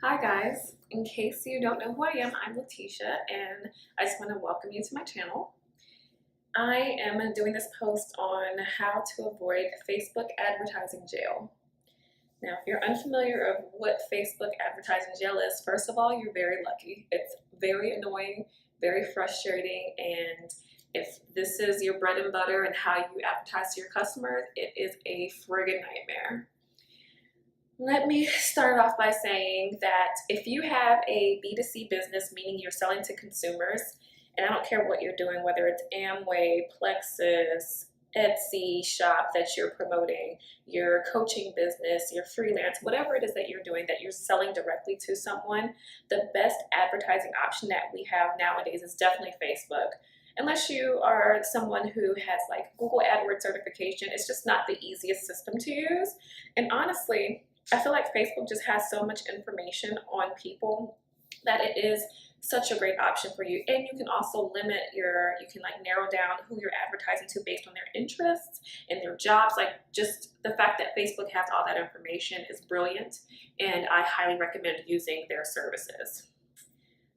Hi guys, in case you don't know who I am, I'm Letitia and I just want to welcome you to my channel. I am doing this post on how to avoid Facebook advertising jail. Now, if you're unfamiliar of what Facebook advertising jail is, first of all, you're very lucky. It's very annoying, very frustrating, and if this is your bread and butter and how you advertise to your customers, it is a friggin' nightmare. Let me start off by saying that if you have a B2C business, meaning you're selling to consumers, and I don't care what you're doing, whether it's Amway, Plexus, Etsy shop that you're promoting, your coaching business, your freelance, whatever it is that you're doing that you're selling directly to someone, the best advertising option that we have nowadays is definitely Facebook. Unless you are someone who has like Google AdWords certification, it's just not the easiest system to use. And honestly, I feel like Facebook just has so much information on people that it is such a great option for you. And you can also limit you can like narrow down who you're advertising to based on their interests and their jobs. Like just the fact that Facebook has all that information is brilliant, and I highly recommend using their services.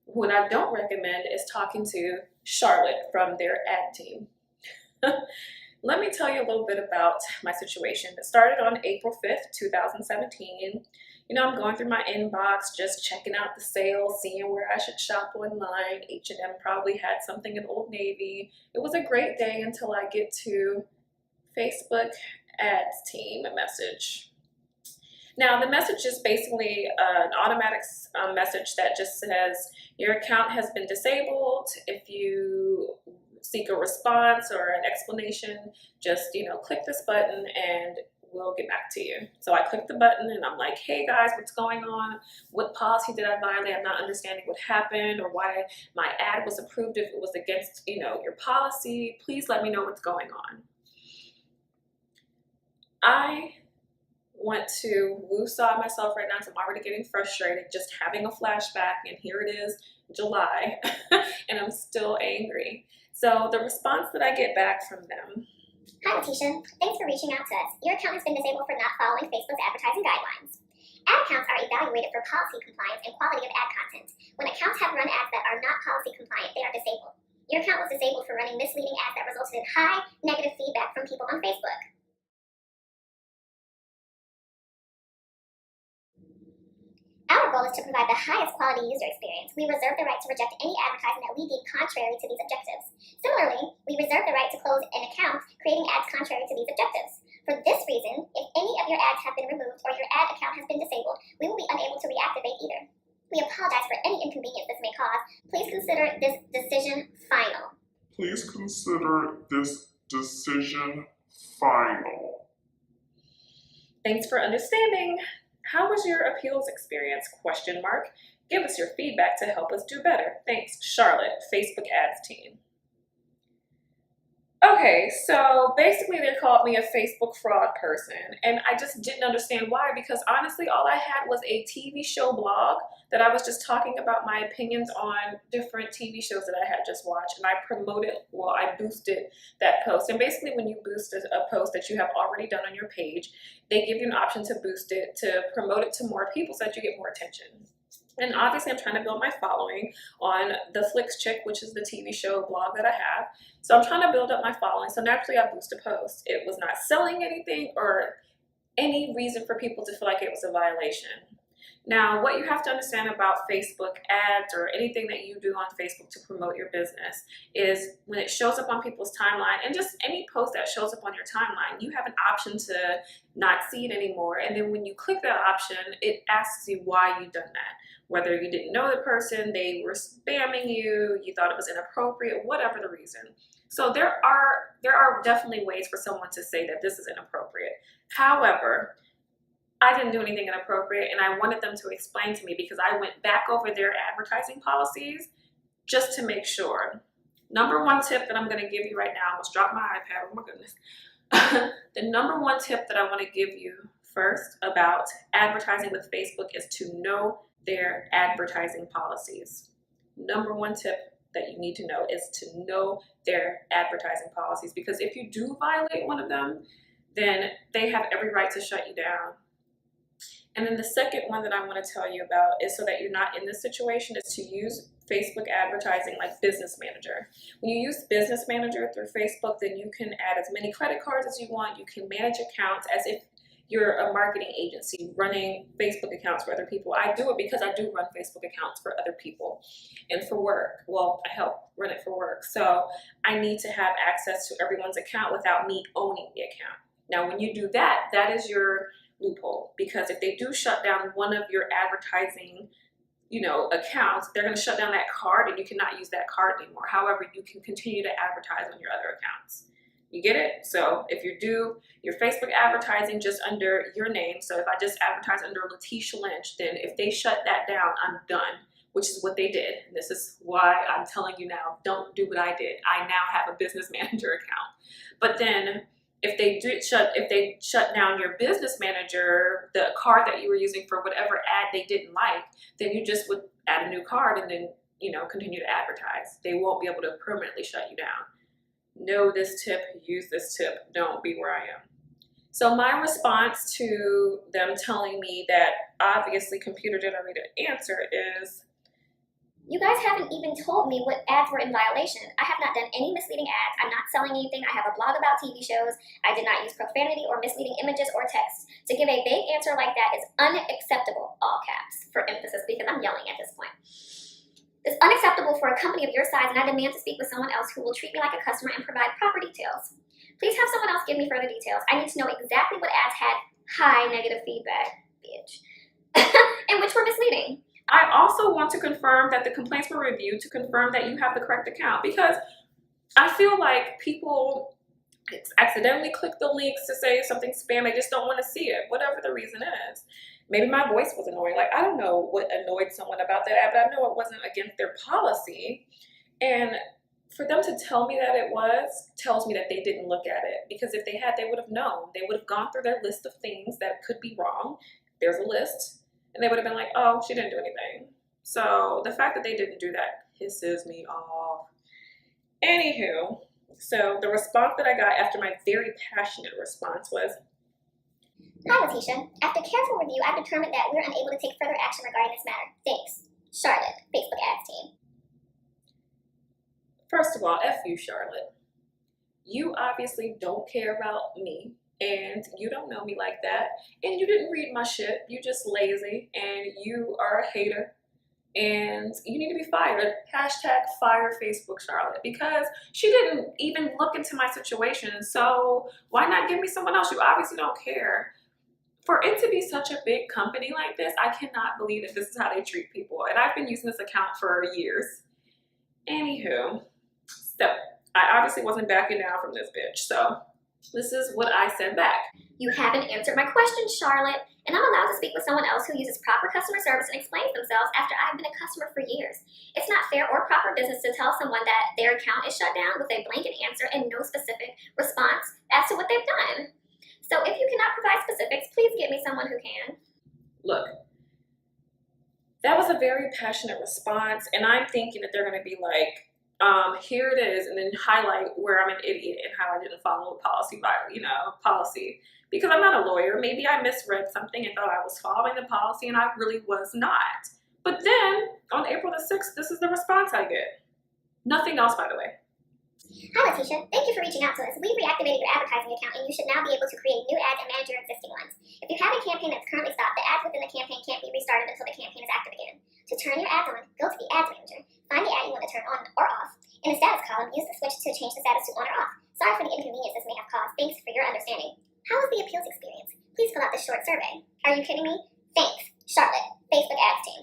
What I don't recommend is talking to Charlotte from their ad team. Let me tell you a little bit about my situation. It started on April 5th, 2017. I'm going through my inbox, just checking out the sales, seeing where I should shop online. H&M probably had something in Old Navy. It was a great day until I get to Facebook ads team message. Now, the message is basically an automatic message that just says your account has been disabled. If you seek a response or an explanation, just click this button and we'll get back to you. So I click the button and I'm like, hey guys, what's going on? What policy did I violate? I'm not understanding what happened or why my ad was approved if it was against your policy. Please let me know what's going on. I want to woo-saw myself right now because I'm already getting frustrated, just having a flashback, and here it is, July, and I'm still angry. So the response that I get back from them. Hi Letitia, thanks for reaching out to us. Your account has been disabled for not following Facebook's advertising guidelines. Ad accounts are evaluated for policy compliance and quality of ad content. When accounts have run ads that are not policy compliant, they are disabled. Your account was disabled for running misleading ads that resulted in high negative feedback from people on Facebook. Our goal is to provide the highest quality user experience. We reserve the right to reject any advertising that we deem contrary to these objectives. Similarly, we reserve the right to close an account creating ads contrary to these objectives. For this reason, if any of your ads have been removed or your ad account has been disabled, we will be unable to reactivate either. We apologize for any inconvenience this may cause. Please consider this decision final. Please consider this decision final. Thanks for understanding. How was your appeals experience? ? Give us your feedback to help us do better. Thanks, Charlotte, Facebook ads team. Okay, so basically they called me a Facebook fraud person, and I just didn't understand why, because honestly all I had was a TV show blog that I was just talking about my opinions on different TV shows that I had just watched, and I boosted that post. And basically when you boost a post that you have already done on your page, they give you an option to boost it, to promote it to more people so that you get more attention. And obviously I'm trying to build my following on the Flix Chick, which is the TV show blog that I have. So I'm trying to build up my following. So naturally I boost a post. It was not selling anything or any reason for people to feel like it was a violation. Now, what you have to understand about Facebook ads or anything that you do on Facebook to promote your business is when it shows up on people's timeline, and just any post that shows up on your timeline, you have an option to not see it anymore. And then when you click that option, it asks you why you've done that. Whether you didn't know the person, they were spamming you, you thought it was inappropriate, whatever the reason. So there are definitely ways for someone to say that this is inappropriate. However, I didn't do anything inappropriate, and I wanted them to explain to me because I went back over their advertising policies just to make sure. Number one tip that I'm going to give you right now, I almost dropped my iPad, oh my goodness. The number one tip that I want to give you first about advertising with Facebook is to know their advertising policies. Number one tip that you need to know is to know their advertising policies, because if you do violate one of them, then they have every right to shut you down. And then the second one that I want to tell you about is so that you're not in this situation is to use Facebook advertising like Business Manager. When you use Business Manager through Facebook, then you can add as many credit cards as you want. You can manage accounts as if you're a marketing agency running Facebook accounts for other people. I do it because I do run Facebook accounts for other people and for work. Well, I help run it for work. So I need to have access to everyone's account without me owning the account. Now, when you do that, that is your loophole, because if they do shut down one of your advertising, accounts, they're going to shut down that card and you cannot use that card anymore. However, you can continue to advertise on your other accounts. You get it? So if you do your Facebook advertising just under your name, so if I just advertise under Letitia Lynch, then if they shut that down, I'm done, which is what they did. And this is why I'm telling you now, don't do what I did. I now have a Business Manager account. But then if they shut down your Business Manager, the card that you were using for whatever ad they didn't like, then you just would add a new card and then, continue to advertise. They won't be able to permanently shut you down. Know this tip, use this tip, don't be where I am. So my response to them telling me that obviously computer generated answer is, You guys haven't even told me what ads were in violation. I have not done any misleading ads. I'm not selling anything. I have a blog about TV shows. I did not use profanity or misleading images or text. To give a vague answer like that is unacceptable, all caps, for emphasis, because I'm yelling at this point. It's unacceptable for a company of your size, and I demand to speak with someone else who will treat me like a customer and provide proper details. Please have someone else give me further details. I need to know exactly what ads had high negative feedback, bitch, and which were misleading. I also want to confirm that the complaints were reviewed to confirm that you have the correct account, because I feel like people accidentally click the links to say something spam. They just don't want to see it, whatever the reason is. Maybe my voice was annoying. Like, I don't know what annoyed someone about that ad, but I know it wasn't against their policy. And for them to tell me that it was, tells me that they didn't look at it. Because if they had, they would have known. They would have gone through their list of things that could be wrong. There's a list. And they would have been like, oh, she didn't do anything. So the fact that they didn't do that pisses me off. Anywho, so the response that I got after my very passionate response was, Hi, Letitia. After careful review, I've determined that we're unable to take further action regarding this matter. Thanks. Charlotte, Facebook ads team. first of all, F you, Charlotte. You obviously don't care about me, and you don't know me like that, and you didn't read my shit. You just lazy, and you are a hater, and you need to be fired. Hashtag fire Facebook Charlotte, because she didn't even look into my situation. So why not give me someone else? You obviously don't care. For it to be such a big company like this, I cannot believe that this is how they treat people. And I've been using this account for years. Anywho, so I obviously wasn't backing down from this bitch. So this is what I said back. You haven't answered my question, Charlotte, and I'm allowed to speak with someone else who uses proper customer service and explains themselves after I've been a customer for years. It's not fair or proper business to tell someone that their account is shut down with a blanket answer and no specific response as to what they've done. So if you cannot provide specifics, please get me someone who can. Look, that was a very passionate response, and I'm thinking that they're going to be like, here it is, and then highlight where I'm an idiot and how I didn't follow a policy, policy. Because I'm not a lawyer. Maybe I misread something and thought I was following the policy, and I really was not. But then, on April the 6th, this is the response I get. Nothing else, by the way. Hi, Letitia. Thank you for reaching out to us. We reactivated your advertising account, and you should now be able to create new ads and manage your existing ones. If you have a campaign that's currently stopped, the ads within the campaign can't be restarted until the campaign is active again. To turn your ads on, go to the Ads Manager. Find the ad you want to turn on or off. In the status column, use the switch to change the status to on or off. Sorry for the inconvenience this may have caused. Thanks for your understanding. How was the appeals experience? Please fill out the short survey. Are you kidding me? Thanks. Charlotte, Facebook ads team.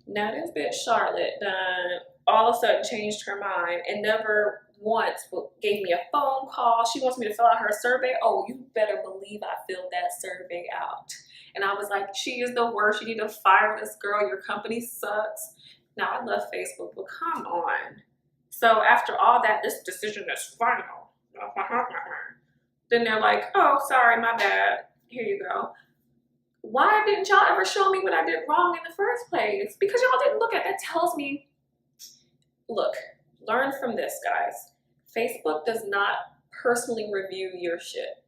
Now this bitch Charlotte done all of a sudden changed her mind and never once gave me a phone call. She wants me to fill out her survey. Oh, you better believe I filled that survey out. And I was like, she is the worst. You need to fire this girl. Your company sucks. Now, I love Facebook, but come on. So after all that, this decision is final. Then they're like, oh, sorry, my bad. Here you go. Why didn't y'all ever show me what I did wrong in the first place? Because y'all didn't look at that. Tells me, look, learn from this, guys. Facebook does not personally review your shit.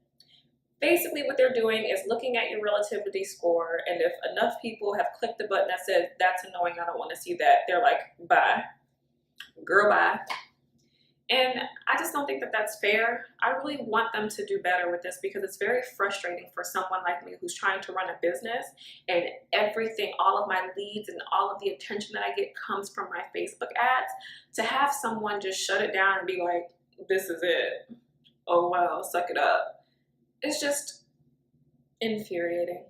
Basically, what they're doing is looking at your relativity score, and if enough people have clicked the button that says, that's annoying, I don't want to see that, they're like, bye. Girl, bye. And I just don't think that that's fair. I really want them to do better with this because it's very frustrating for someone like me who's trying to run a business and everything, all of my leads and all of the attention that I get comes from my Facebook ads, to have someone just shut it down and be like, this is it. Oh well, suck it up. It's just infuriating.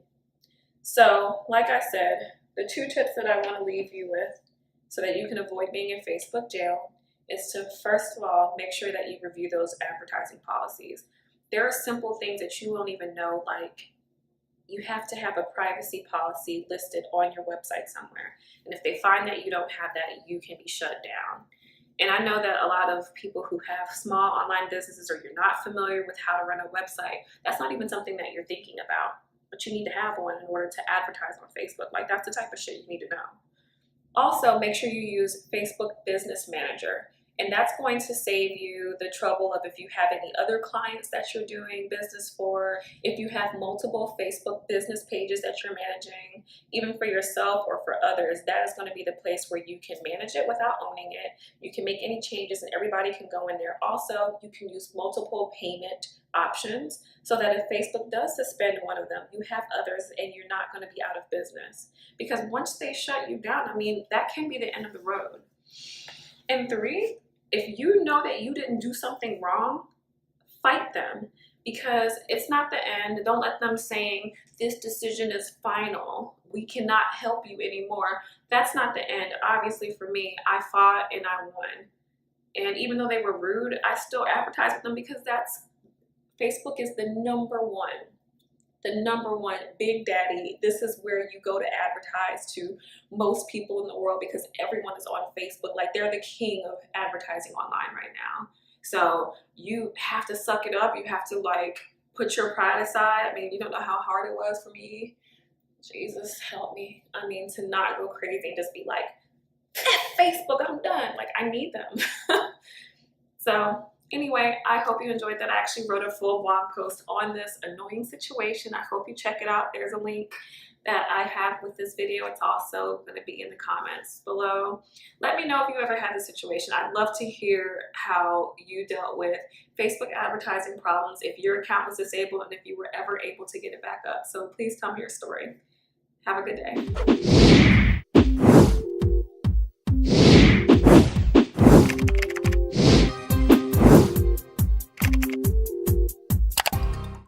So, like I said, the 2 tips that I want to leave you with so that you can avoid being in Facebook jail is to, first of all, make sure that you review those advertising policies. There are simple things that you won't even know, like you have to have a privacy policy listed on your website somewhere. And if they find that you don't have that, you can be shut down. And I know that a lot of people who have small online businesses, or you're not familiar with how to run a website, that's not even something that you're thinking about, but you need to have one in order to advertise on Facebook. Like, that's the type of shit you need to know. Also, make sure you use Facebook Business Manager. And that's going to save you the trouble of if you have any other clients that you're doing business for, if you have multiple Facebook business pages that you're managing, even for yourself or for others, that is going to be the place where you can manage it without owning it. You can make any changes and everybody can go in there. Also, you can use multiple payment options so that if Facebook does suspend one of them, you have others and you're not going to be out of business. Because once they shut you down, I mean, that can be the end of the road. And 3, if you know that you didn't do something wrong, fight them, because it's not the end. Don't let them saying this decision is final, we cannot help you anymore. That's not the end. Obviously for me, I fought and I won. And even though they were rude, I still advertise with them because Facebook is the number one big daddy. This is where you go to advertise to most people in the world because everyone is on Facebook. Like, they're the king of advertising online right now. So you have to suck it up. You have to like put your pride aside. I mean, you don't know how hard it was for me. Jesus help me. I mean, to not go crazy and just be like, Facebook, I'm done. Like, I need them. So anyway, I hope you enjoyed that. I actually wrote a full blog post on this annoying situation. I hope you check it out. There's a link that I have with this video. It's also going to be in the comments below. Let me know if you ever had this situation. I'd love to hear how you dealt with Facebook advertising problems, if your account was disabled, and if you were ever able to get it back up. So please tell me your story. Have a good day.